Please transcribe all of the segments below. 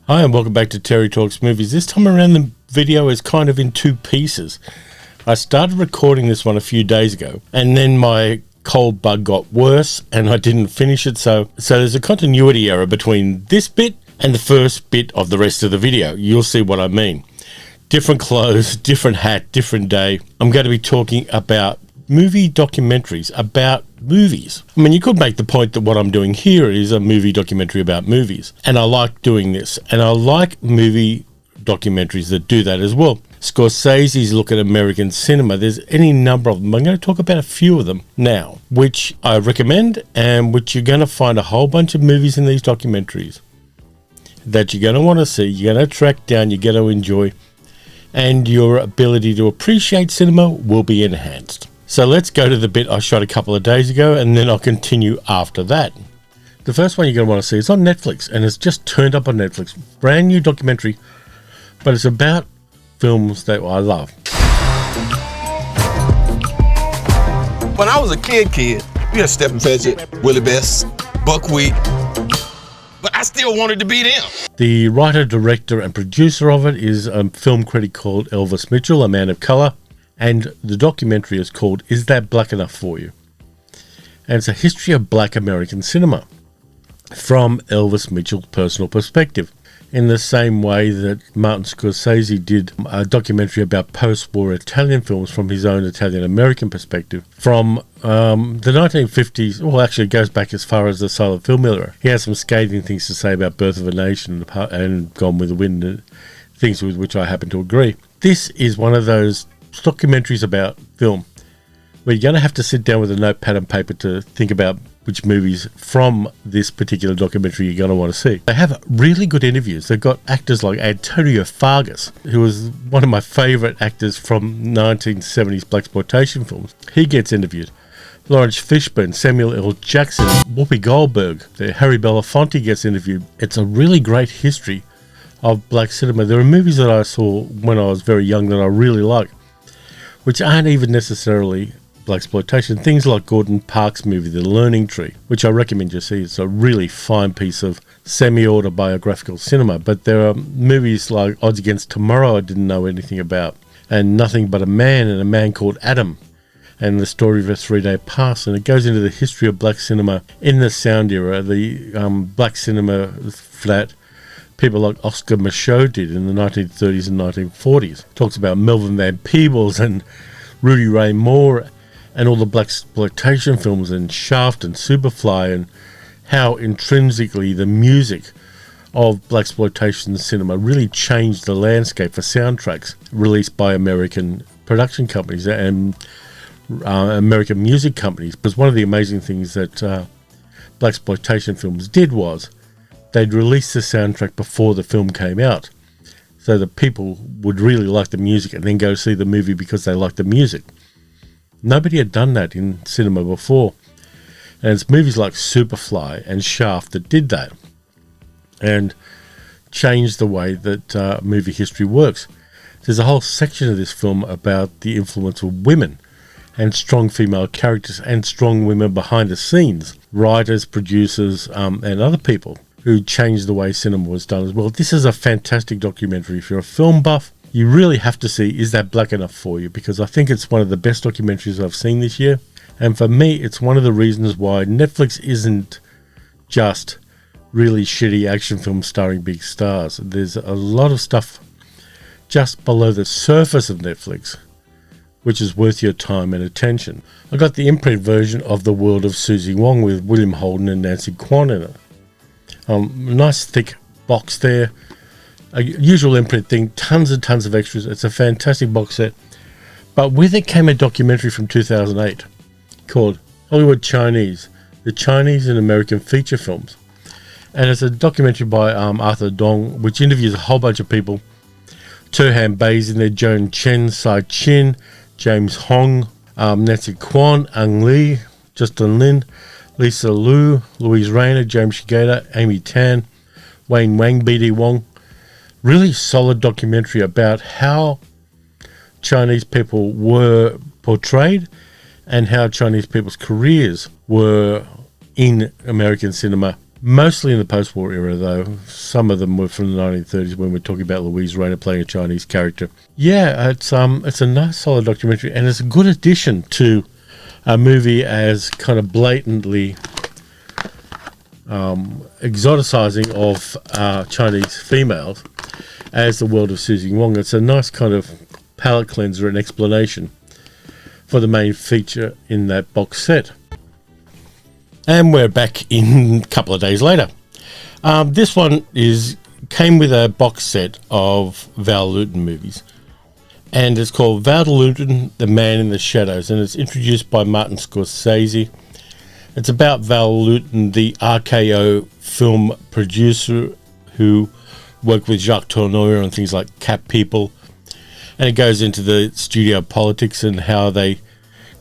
Hi and welcome back to Terry Talks Movies. This time around the video is kind of in two pieces. I started recording this one a few days ago and then my cold bug got worse and I didn't finish it, so there's a continuity error between this bit and the first bit of the rest of the video. You'll see what I mean. Different clothes, different hat, different day. I'm going to be talking about movie documentaries about movies. I mean, you could make the point that what I'm doing here is a movie documentary about movies, and I like doing this, and I like movie documentaries that do that as well. Scorsese's look at American cinema, there's any number of them. I'm going to talk about a few of them now, which I recommend, and which you're going to find a whole bunch of movies in these documentaries that you're going to want to see, you're going to track down, you're going to enjoy, and your ability to appreciate cinema will be enhanced. So let's go to the bit I shot a couple of days ago, and then I'll continue after that. The first one you're going to want to see is on Netflix, and it's just turned up on Netflix. Brand new documentary, but it's about films that I love. When I was a kid, we had Stephen Fedget, Willie Best, Buckwheat, but I still wanted to be them. The writer, director, and producer of it is a film critic called Elvis Mitchell, a man of colour. And the documentary is called Is That Black Enough For You? And it's a history of black American cinema from Elvis Mitchell's personal perspective. In the same way that Martin Scorsese did a documentary about post-war Italian films from his own Italian-American perspective. From the 1950s, well, actually it goes back as far as the silent film era. He has some scathing things to say about Birth of a Nation and Gone with the Wind, things with which I happen to agree. This is one of those documentaries about film where you're going to have to sit down with a notepad and paper to think about which movies from this particular documentary you're going to want to see. They have really good interviews. They've got actors like Antonio Fargas, who was one of my favourite actors from 1970s blaxploitation films. He gets interviewed. Lawrence Fishburne, Samuel L. Jackson, Whoopi Goldberg, Harry Belafonte gets interviewed. It's a really great history of black cinema. There are movies that I saw when I was very young that I really like, which aren't even necessarily blaxploitation. Things like Gordon Parks' movie, The Learning Tree, which I recommend you see. It's a really fine piece of semi-autobiographical cinema. But there are movies like Odds Against Tomorrow I didn't know anything about, and Nothing But a Man, and A Man Called Adam, and The Story of a Three-Day Pass. And it goes into the history of black cinema in the sound era, the black cinema that people like Oscar Micheaux did in the 1930s and 1940s. Talks about Melvin Van Peebles and Rudy Ray Moore and all the blaxploitation films and Shaft and Superfly, and how intrinsically the music of blaxploitation cinema really changed the landscape for soundtracks released by American production companies and American music companies. Because one of the amazing things that blaxploitation films did was they'd release the soundtrack before the film came out, so that people would really like the music and then go see the movie because they liked the music. Nobody had done that in cinema before, and it's movies like Superfly and Shaft that did that and changed the way that movie history works. There's a whole section of this film about the influence of women and strong female characters and strong women behind the scenes, writers, producers, and other people who changed the way cinema was done as well. This is a fantastic documentary. If you're a film buff, you really have to see Is That Black Enough For You? Because I think it's one of the best documentaries I've seen this year. And for me, it's one of the reasons why Netflix isn't just really shitty action films starring big stars. There's a lot of stuff just below the surface of Netflix which is worth your time and attention. I got the imprint version of The World of Susie Wong with William Holden and Nancy Kwan in it. Nice thick box there, a usual imprint thing, tons and tons of extras. It's a fantastic box set, but with it came a documentary from 2008 called Hollywood Chinese, the Chinese and American feature films, and it's a documentary by Arthur Dong, which interviews a whole bunch of people. Turhan Bay's in there, Joan Chen, Sai Chin, James Hong, Nancy Kwan, Ang Lee, Justin Lin, Lisa Liu, Louise Rayner, James Shigeta, Amy Tan, Wayne Wang, B.D. Wong. Really solid documentary about how Chinese people were portrayed and how Chinese people's careers were in American cinema Mostly in the post-war era, though. Some of them were from the 1930s when we're talking about Louise Rayner playing a Chinese character. Yeah, it's a nice, solid documentary, and it's a good addition to a movie as kind of blatantly exoticizing of Chinese females as The World of Susie Wong. It's a nice kind of palate cleanser and explanation for the main feature in that box set. And we're back in a couple of days later. This one came with a box set of Val Lewton movies, and it's called Val Lewton, The Man in the Shadows, and it's introduced by Martin Scorsese. It's about Val Lewton, the RKO film producer who worked with Jacques Tourneur on things like Cat People, and it goes into the studio politics and how they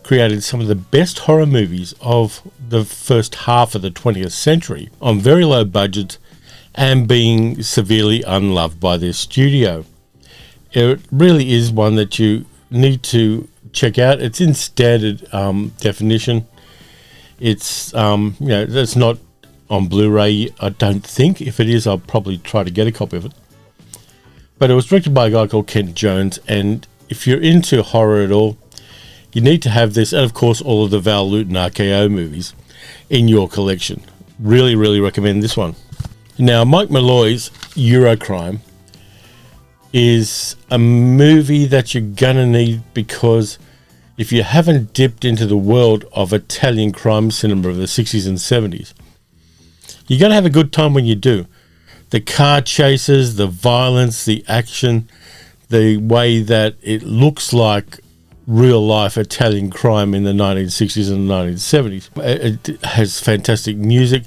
created some of the best horror movies of the first half of the 20th century on very low budgets and being severely unloved by their studio. It really is one that you need to check out. It's in standard definition. It's it's not on Blu-ray, I don't think. If it is, I'll probably try to get a copy of it. But it was directed by a guy called Kent Jones, and if you're into horror at all, you need to have this, and of course all of the Val Lewton RKO movies in your collection. Really, really recommend this one. Now, Mike Malloy's Eurocrime is a movie that you're gonna need, because if you haven't dipped into the world of Italian crime cinema of the 60s and 70s, you're gonna have a good time when you do. The car chases, the violence, the action, the way that it looks like real life Italian crime in the 1960s and 1970s. It has fantastic music.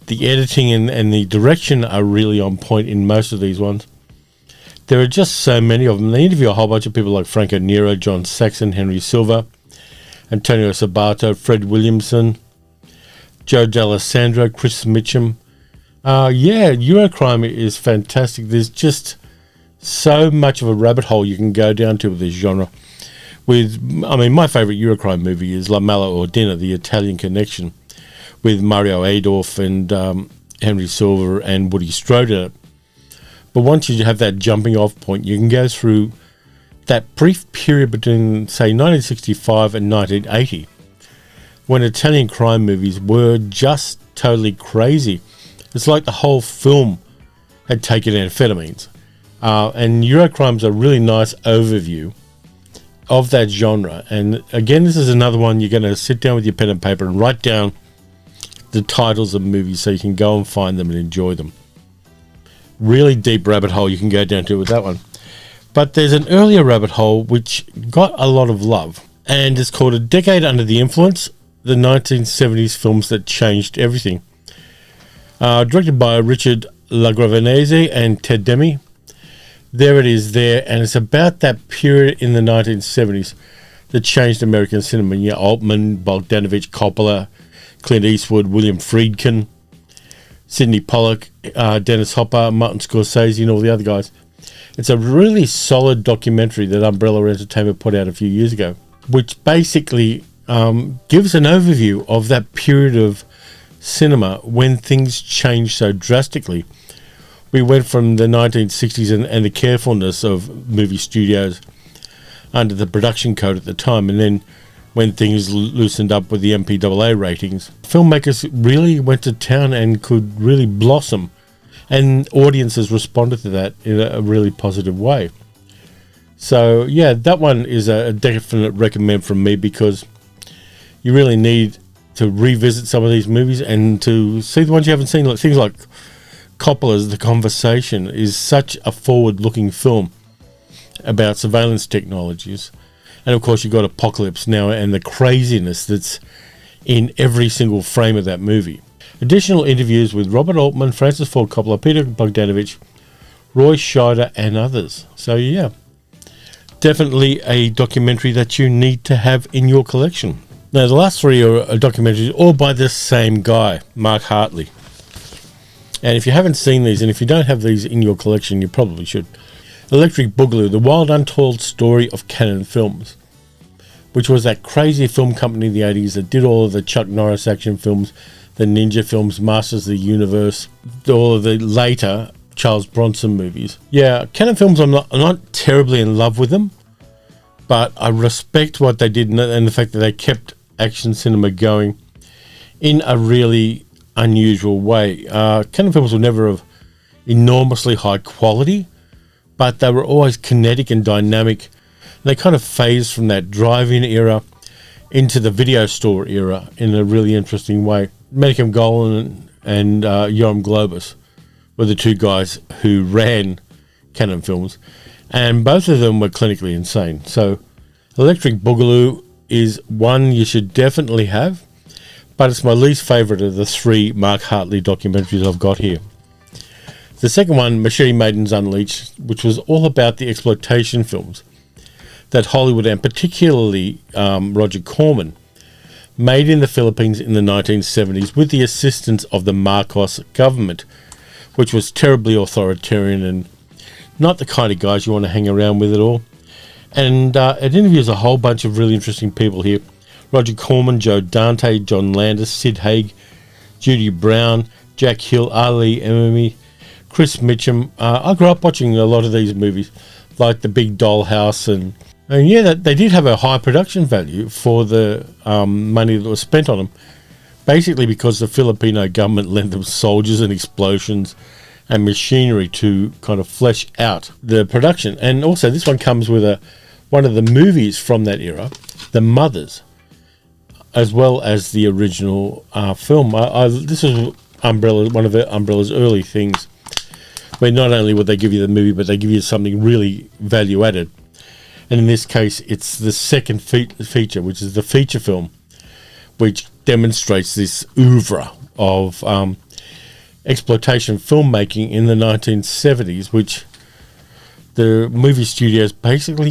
The editing and the direction are really on point in most of these ones. There are just so many of them. They interview a whole bunch of people like Franco Nero, John Saxon, Henry Silva, Antonio Sabato, Fred Williamson, Joe D'Alessandro, Chris Mitchum. Eurocrime is fantastic. There's just so much of a rabbit hole you can go down to with this genre. My favourite Eurocrime movie is La Mala Ordina, The Italian Connection, with Mario Adorf and Henry Silva and Woody Strode in it. But once you have that jumping off point, you can go through that brief period between, say, 1965 and 1980, when Italian crime movies were just totally crazy. It's like the whole film had taken amphetamines. And Eurocrime's a really nice overview of that genre. And again, this is another one you're going to sit down with your pen and paper and write down the titles of movies so you can go and find them and enjoy them. Really deep rabbit hole you can go down to with that one. But there's an earlier rabbit hole which got a lot of love, and it's called A Decade Under the Influence, the 1970s films that changed everything. Directed by Richard Lagravenese and Ted Demme. There it is there, and it's about that period in the 1970s that changed American cinema. Altman, Bogdanovich, Coppola, Clint Eastwood, William Friedkin, Sidney Pollack, Dennis Hopper, Martin Scorsese, and all the other guys. It's a really solid documentary that Umbrella Entertainment put out a few years ago, which basically gives an overview of that period of cinema when things changed so drastically. We went from the 1960s and the carefulness of movie studios under the production code at the time, and then when things loosened up with the MPAA ratings, filmmakers really went to town and could really blossom, and audiences responded to that in a really positive way. So yeah, that one is a definite recommend from me, because you really need to revisit some of these movies and to see the ones you haven't seen. Like things like Coppola's The Conversation is such a forward-looking film about surveillance technologies. And of course, you've got Apocalypse Now and the craziness that's in every single frame of that movie. Additional interviews with Robert Altman, Francis Ford Coppola, Peter Bogdanovich, Roy Scheider, and others. So yeah, definitely a documentary that you need to have in your collection. Now, the last three are documentaries, all by the same guy, Mark Hartley. And if you haven't seen these, and if you don't have these in your collection, you probably should. Electric Boogaloo, The Wild Untold Story of Cannon Films. which was that crazy film company in the 80s that did all of the Chuck Norris action films, the ninja films, Masters of the Universe, all of the later Charles Bronson movies. Yeah, Cannon Films, I'm not terribly in love with them, but I respect what they did and the fact that they kept action cinema going in a really unusual way. Cannon Films were never of enormously high quality, but they were always kinetic and dynamic. They kind of phased from that drive-in era into the video store era in a really interesting way. Malcolm Golan and Yoram Globus were the two guys who ran Cannon Films, and both of them were clinically insane. So Electric Boogaloo is one you should definitely have, but it's my least favourite of the three Mark Hartley documentaries I've got here. The second one, Machete Maidens Unleashed, which was all about the exploitation films that Hollywood, and particularly Roger Corman, made in the Philippines in the 1970s with the assistance of the Marcos government, which was terribly authoritarian and not the kind of guys you want to hang around with at all. And it interviews a whole bunch of really interesting people here. Roger Corman, Joe Dante, John Landis, Sid Haig, Judy Brown, Jack Hill, Ali Ememy, Chris Mitchum. I grew up watching a lot of these movies, like The Big Dollhouse, and yeah, they did have a high production value for the money that was spent on them, basically because the Filipino government lent them soldiers and explosions and machinery to kind of flesh out the production. And also this one comes with one of the movies from that era, The Mothers, as well as the original film. This was one of Umbrella's early things, where not only would they give you the movie, but they give you something really value added. And in this case, it's the second feature, which is the feature film, which demonstrates this oeuvre of exploitation filmmaking in the 1970s, which the movie studios basically,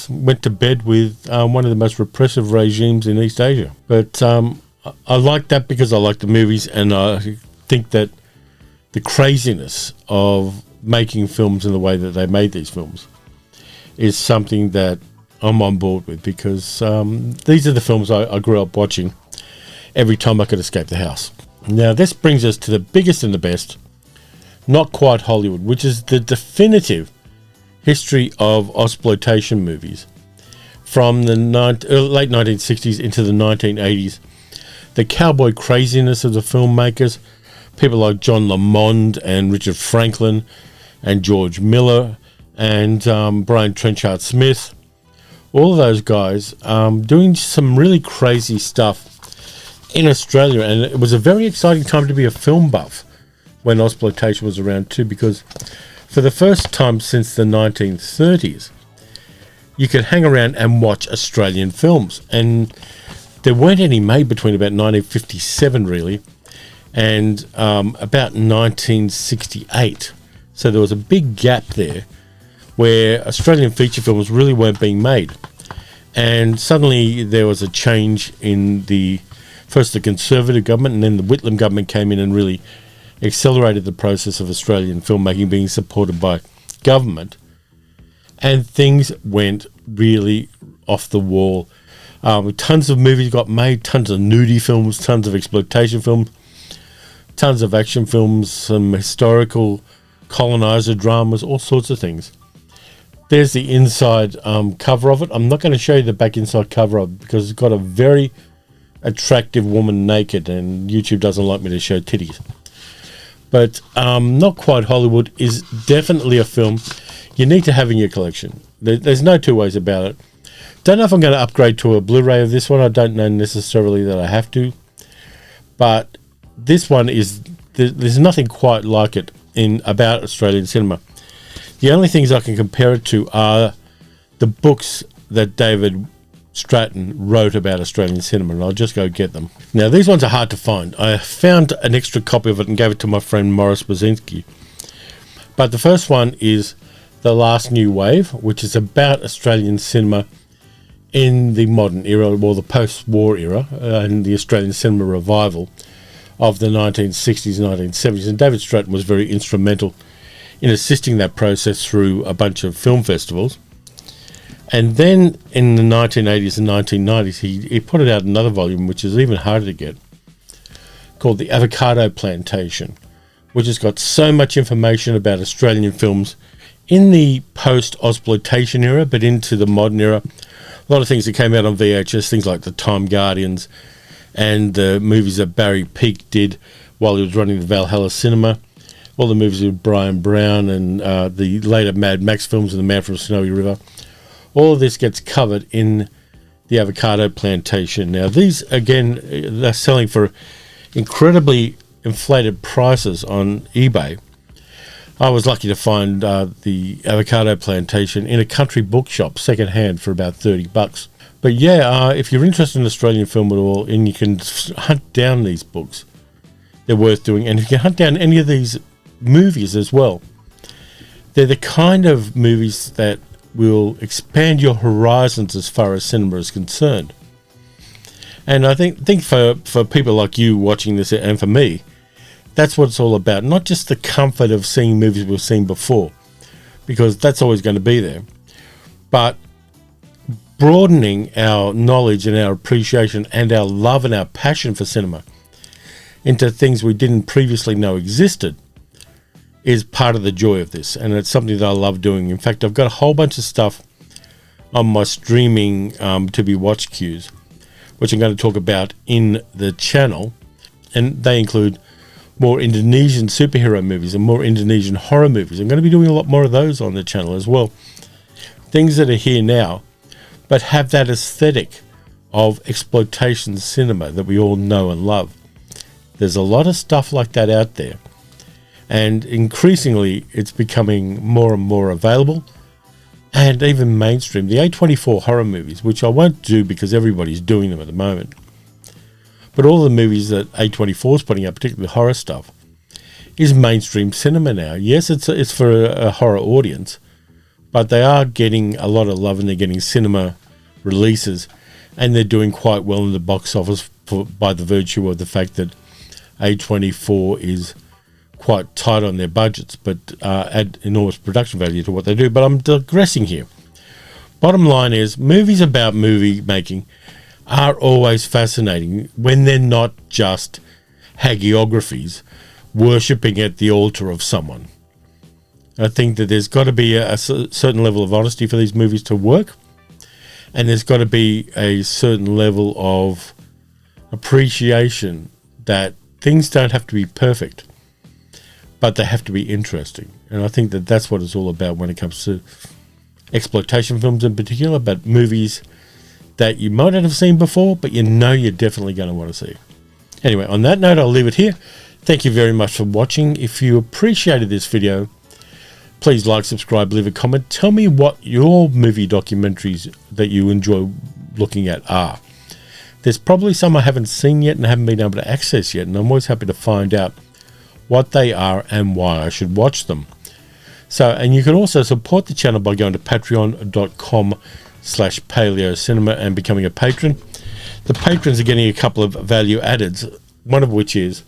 went to bed with one of the most repressive regimes in East Asia. But I like that because I like the movies, and I think that the craziness of making films in the way that they made these films is something that I'm on board with, because these are the films I grew up watching every time I could escape the house. Now, this brings us to the biggest and the best, Not Quite Hollywood, which is the definitive history of exploitation movies from the late 1960s into the 1980s. The cowboy craziness of the filmmakers, people like John Lamond and Richard Franklin and George Miller and Brian Trenchard Smith, all of those guys doing some really crazy stuff in Australia. And it was a very exciting time to be a film buff when exploitation was around too, because for the first time since the 1930s, you could hang around and watch Australian films. And there weren't any made between about 1957 really and about 1968. So there was a big gap there where Australian feature films really weren't being made. And suddenly there was a change in first the Conservative government, and then the Whitlam government came in and really accelerated the process of Australian filmmaking being supported by government. And things went really off the wall. Tons of movies got made, tons of nudie films, tons of exploitation films, tons of action films, some historical colonizer dramas, all sorts of things. There's the inside cover of it. I'm not going to show you the back inside cover of it because it's got a very attractive woman naked, and YouTube doesn't like me to show titties. But Not Quite Hollywood is definitely a film you need to have in your collection. There's no two ways about it. Don't know if I'm going to upgrade to a Blu-ray of this one. I don't know necessarily that I have to. But this one there's nothing quite like it about Australian cinema. The only things I can compare it to are the books that David Stratton wrote about Australian cinema, and I'll just go get them. Now, these ones are hard to find. I found an extra copy of it and gave it to my friend Morris Brzezinski. But the first one is The Last New Wave, which is about Australian cinema in the modern era, or the post-war era, and the Australian cinema revival of the 1960s and 1970s. And David Stratton was very instrumental in assisting that process through a bunch of film festivals. And then in the 1980s and 1990s, he put out another volume, which is even harder to get, called The Avocado Plantation, which has got so much information about Australian films in the post-Ozploitation era, but into the modern era. A lot of things that came out on VHS, things like The Time Guardians and the movies that Barry Peake did while he was running the Valhalla Cinema, all the movies with Brian Brown and the later Mad Max films and The Man from Snowy River. All of this gets covered in The Avocado Plantation. Now, these, again, they're selling for incredibly inflated prices on eBay. I was lucky to find the Avocado Plantation in a country bookshop, secondhand, for about $30. But yeah, if you're interested in Australian film at all, and you can hunt down these books, they're worth doing. And if you hunt down any of these movies as well, they're the kind of movies that will expand your horizons as far as cinema is concerned. And I think for people like you watching this, and for me, that's what it's all about. Not just the comfort of seeing movies we've seen before, because that's always going to be there, but broadening our knowledge and our appreciation and our love and our passion for cinema into things we didn't previously know existed is part of the joy of this, and it's something that I love doing. In fact, I've got a whole bunch of stuff on my streaming to be watched queues, which I'm going to talk about in the channel, and they include more Indonesian superhero movies and more Indonesian horror movies. I'm going to be doing a lot more of those on the channel as well. Things that are here now, but have that aesthetic of exploitation cinema that we all know and love. There's a lot of stuff like that out there, and increasingly it's becoming more and more available, and even mainstream. The A24 horror movies, which I won't do because everybody's doing them at the moment, but all the movies that A24 is putting out, particularly horror stuff, is mainstream cinema now. Yes, it's for a horror audience, but they are getting a lot of love, and they're getting cinema releases, and they're doing quite well in the box office by the virtue of the fact that A24 is quite tight on their budgets, but add enormous production value to what they do. But I'm digressing here. Bottom line is, movies about movie making are always fascinating when they're not just hagiographies worshipping at the altar of someone. I think that there's got to be a certain level of honesty for these movies to work, and there's got to be a certain level of appreciation that things don't have to be perfect, but they have to be interesting. And I think that that's what it's all about when it comes to exploitation films in particular, but movies that you might not have seen before, but you know you're definitely going to want to see. Anyway, on that note, I'll leave it here. Thank you very much for watching. If you appreciated this video, please like, subscribe, leave a comment. Tell me what your movie documentaries that you enjoy looking at are. There's probably some I haven't seen yet and haven't been able to access yet, and I'm always happy to find out what they are and why I should watch them. So, and you can also support the channel by going to patreon.com/paleocinema and becoming a patron. The patrons are getting a couple of value addeds, one of which is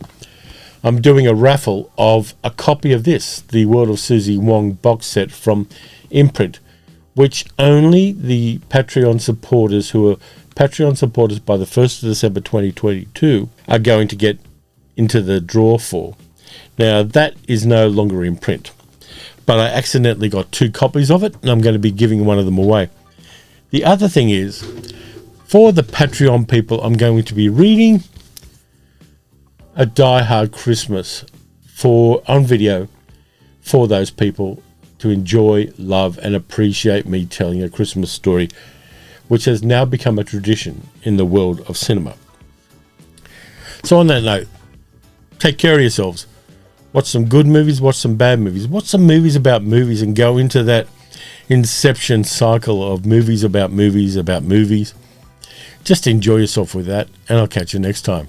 I'm doing a raffle of a copy of this, the World of Susie Wong box set from Imprint, which only the Patreon supporters who are Patreon supporters by the 1st of December 2022 are going to get into the draw for. Now, that is no longer in print, but I accidentally got 2 copies of it, and I'm going to be giving one of them away. The other thing is, for the Patreon people, I'm going to be reading a Die Hard Christmas on video for those people to enjoy, love, and appreciate me telling a Christmas story, which has now become a tradition in the world of cinema. So on that note, take care of yourselves. Watch some good movies, watch some bad movies, watch some movies about movies, and go into that inception cycle of movies about movies about movies. Just enjoy yourself with that, and I'll catch you next time.